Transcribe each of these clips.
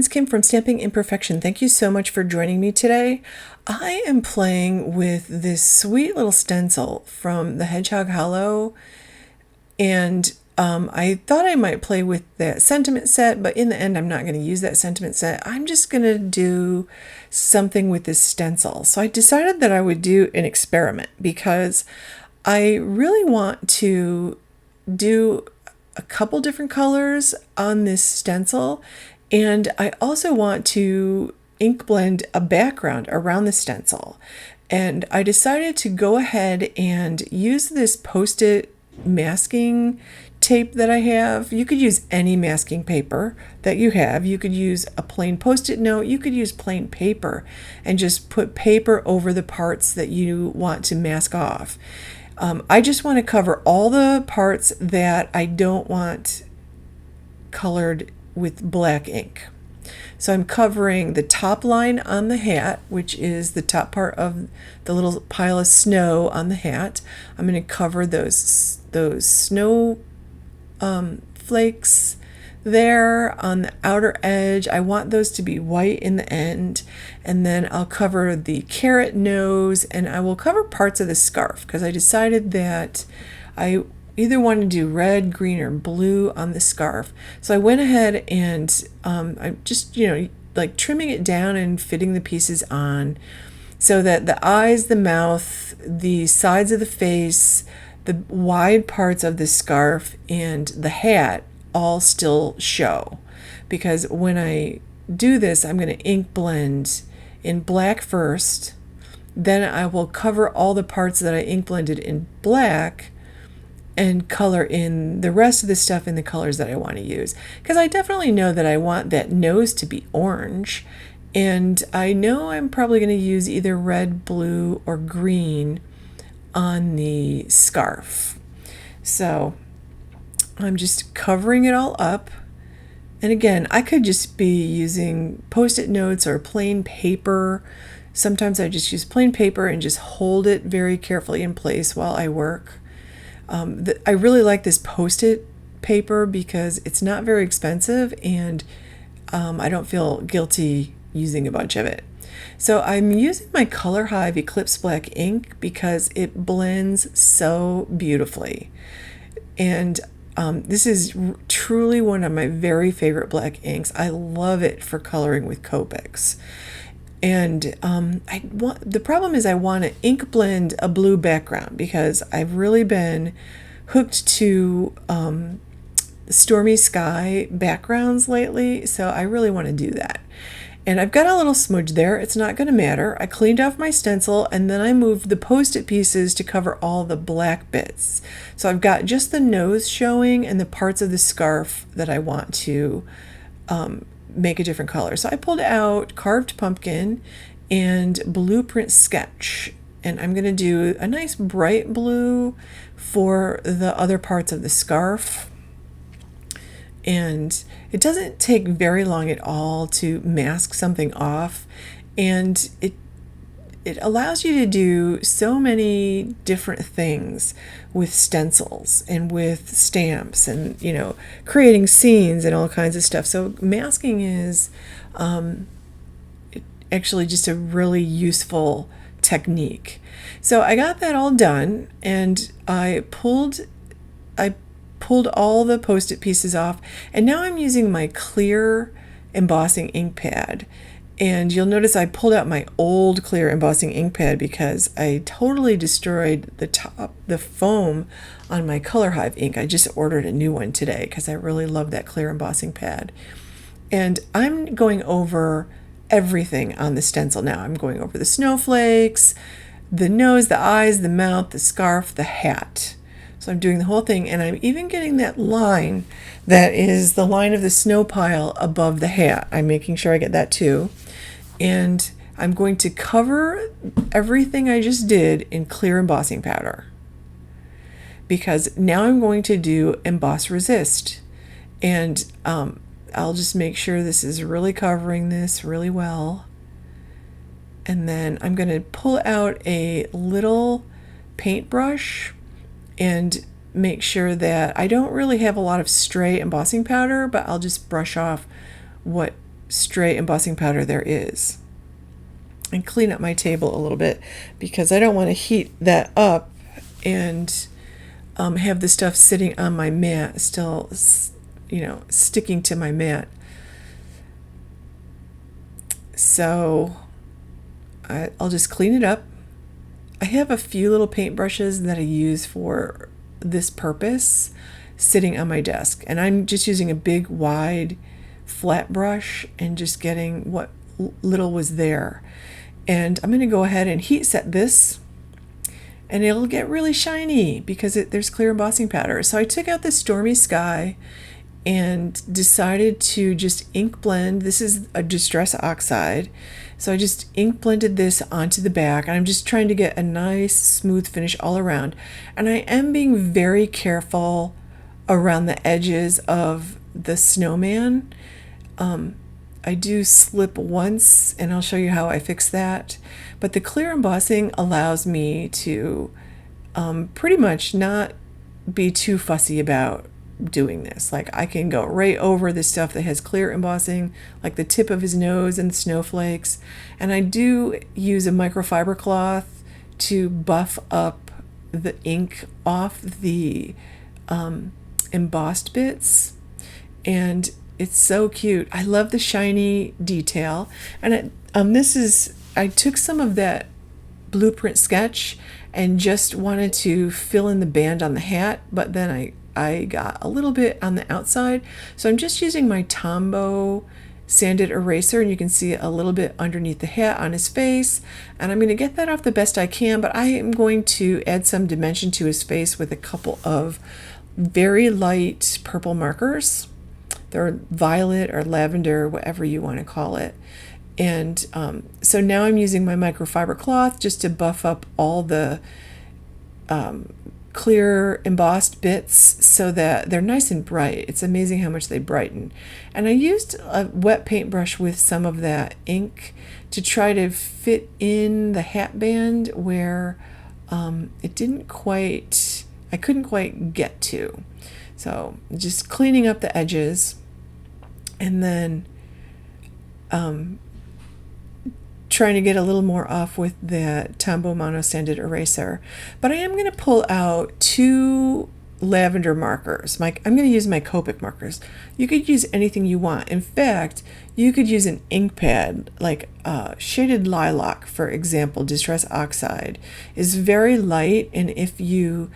friends, Kim from Stamping Imperfection. Thank you so much for joining me today. I am playing with this sweet little stencil from the Hedgehog Hollow, and I thought I might play with that sentiment set, but in the end I'm not going to use that sentiment set. I'm just going to do something with this stencil. So I decided that I would do an experiment because I really want to do a couple different colors on this stencil, and I also want to ink blend a background around the stencil. And I decided to go ahead and use this post-it masking tape that I have. You could use any masking paper that you have. You could use a plain post-it note. You could use plain paper and just put paper over the parts that you want to mask off. I just want to cover all the parts that I don't want colored with black ink. So I'm covering the top line on the hat, which is the top part of the little pile of snow on the hat. I'm going to cover those snow flakes there on the outer edge. I want those to be white in the end, and then I'll cover the carrot nose, and I will cover parts of the scarf because I decided that I either want to do red, green, or blue on the scarf. So I went ahead and I'm just like trimming it down and fitting the pieces on so that the eyes, the mouth, the sides of the face, the wide parts of the scarf, and the hat all still show. Because when I do this, I'm going to ink blend in black first, then I will cover all the parts that I ink blended in black and color in the rest of the stuff in the colors that I want to use. Because I definitely know that I want that nose to be orange, and I know I'm probably going to use either red, blue, or green on the scarf. So I'm just covering it all up. And again, I could just be using post-it notes or plain paper. Sometimes I just use plain paper and just hold it very carefully in place while I work. I really like this post-it paper because it's not very expensive, and I don't feel guilty using a bunch of it. So I'm using my Color Hive Eclipse black ink because it blends so beautifully. And this is truly one of my very favorite black inks. I love it for coloring with Copics. And the problem is I want to ink blend a blue background because I've really been hooked to stormy sky backgrounds lately. So I really want to do that. And I've got a little smudge there. It's not going to matter. I cleaned off my stencil, and then I moved the post-it pieces to cover all the black bits. So I've got just the nose showing and the parts of the scarf that I want to make a different color. So I pulled out Carved Pumpkin and Blueprint Sketch, and I'm going to do a nice bright blue for the other parts of the scarf. And it doesn't take very long at all to mask something off, and it allows you to do so many different things with stencils and with stamps and creating scenes and all kinds of stuff. So masking is actually just a really useful technique. So I got that all done, and I pulled all the post-it pieces off, and now I'm using my clear embossing ink pad. And you'll notice I pulled out my old clear embossing ink pad because I totally destroyed the foam on my Color Hive ink. I just ordered a new one today because I really love that clear embossing pad. And I'm going over everything on the stencil now. I'm going over the snowflakes, the nose, the eyes, the mouth, the scarf, the hat. So I'm doing the whole thing, and I'm even getting that line that is the line of the snow pile above the hat. I'm making sure I get that too. And I'm going to cover everything I just did in clear embossing powder, because now I'm going to do Emboss Resist. And I'll just make sure this is really covering this really well. And then I'm going to pull out a little paintbrush and make sure that I don't really have a lot of stray embossing powder, but I'll just brush off what stray embossing powder there is. And clean up my table a little bit because I don't want to heat that up and have the stuff sitting on my mat still, sticking to my mat. So I'll just clean it up. I have a few little paint brushes that I use for this purpose sitting on my desk, and I'm just using a big wide flat brush and just getting what little was there. And I'm going to go ahead and heat set this, and it'll get really shiny because there's clear embossing powder. So I took out the Stormy Sky and decided to just ink blend. This is a Distress Oxide. So I just ink blended this onto the back, and I'm just trying to get a nice smooth finish all around. And I am being very careful around the edges of the snowman. I do slip once, and I'll show you how I fix that. But the clear embossing allows me to pretty much not be too fussy about doing this. Like, I can go right over the stuff that has clear embossing, like the tip of his nose and the snowflakes. And I do use a microfiber cloth to buff up the ink off the embossed bits. And it's so cute. I love the shiny detail. And I took some of that blueprint sketch and just wanted to fill in the band on the hat, but then I got a little bit on the outside. So I'm just using my Tombow sanded eraser, and you can see a little bit underneath the hat on his face. And I'm going to get that off the best I can, but I am going to add some dimension to his face with a couple of very light purple markers. They're violet or lavender, whatever you want to call it. And so now I'm using my microfiber cloth just to buff up all the clear embossed bits so that they're nice and bright. It's amazing how much they brighten. And I used a wet paintbrush with some of that ink to try to fit in the hat band where it didn't quite, I couldn't quite get to. So just cleaning up the edges, and then trying to get a little more off with the Tombow mono sanded eraser. But I am going to pull out 2 lavender markers. I'm going to use my Copic markers. You could use anything you want. In fact, you could use an ink pad, like shaded lilac, for example. Distress Oxide is very light, and if you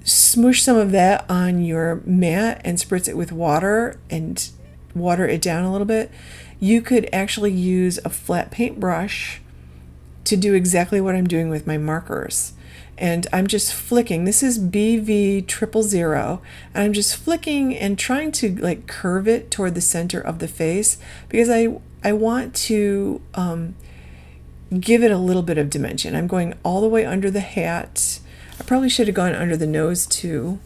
smush some of that on your mat and spritz it with water and water it down a little bit, you could actually use a flat paintbrush to do exactly what I'm doing with my markers. And I'm just flicking. This is BV000, and I'm just flicking and trying to like curve it toward the center of the face because I want to give it a little bit of dimension. I'm going all the way under the hat. I probably should have gone under the nose too,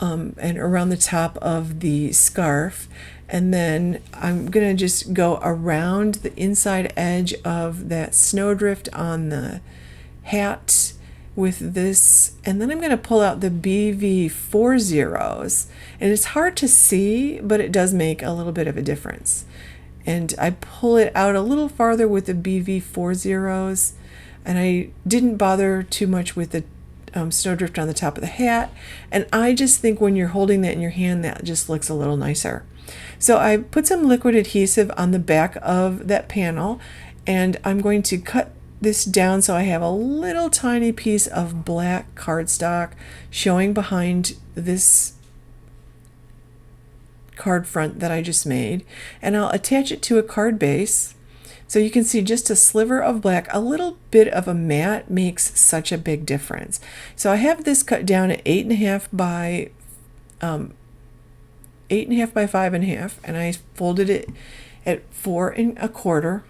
and around the top of the scarf. And then I'm going to just go around the inside edge of that snowdrift on the hat with this. And then I'm going to pull out the BV40s. And it's hard to see, but it does make a little bit of a difference. And I pull it out a little farther with the BV40s. And I didn't bother too much with the snowdrift on the top of the hat. And I just think when you're holding that in your hand, that just looks a little nicer. So I put some liquid adhesive on the back of that panel, and I'm going to cut this down so I have a little tiny piece of black cardstock showing behind this card front that I just made, and I'll attach it to a card base. So you can see just a sliver of black, a little bit of a matte makes such a big difference. So I have this cut down at 8.5 by 8.5 by 5.5, and I folded it at 4.25,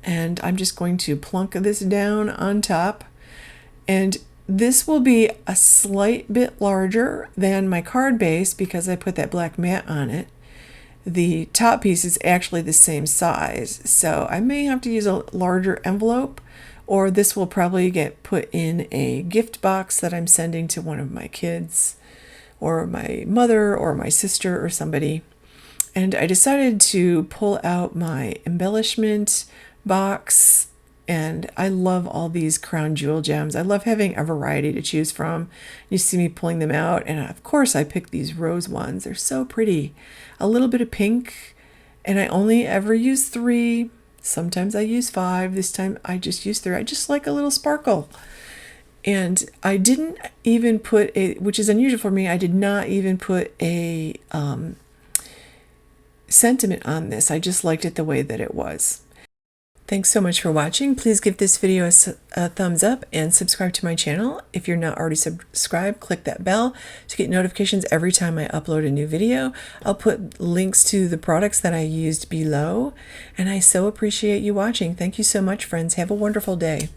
and I'm just going to plunk this down on top. And this will be a slight bit larger than my card base because I put that black mat on it. The top piece is actually the same size, so I may have to use a larger envelope, or this will probably get put in a gift box that I'm sending to one of my kids, or my mother, or my sister, or somebody. And I decided to pull out my embellishment box, and I love all these crown jewel gems. I love having a variety to choose from. You see me pulling them out, and of course I picked these rose ones. They're so pretty. A little bit of pink, and I only ever use 3. Sometimes I use 5. This time I just used 3. I just like a little sparkle. And I didn't even put a, which is unusual for me, I did not even put a sentiment on this. I just liked it the way that it was. Thanks so much for watching. Please give this video a thumbs up and subscribe to my channel. If you're not already subscribed, click that bell to get notifications every time I upload a new video. I'll put links to the products that I used below, and I so appreciate you watching. Thank you so much, friends. Have a wonderful day.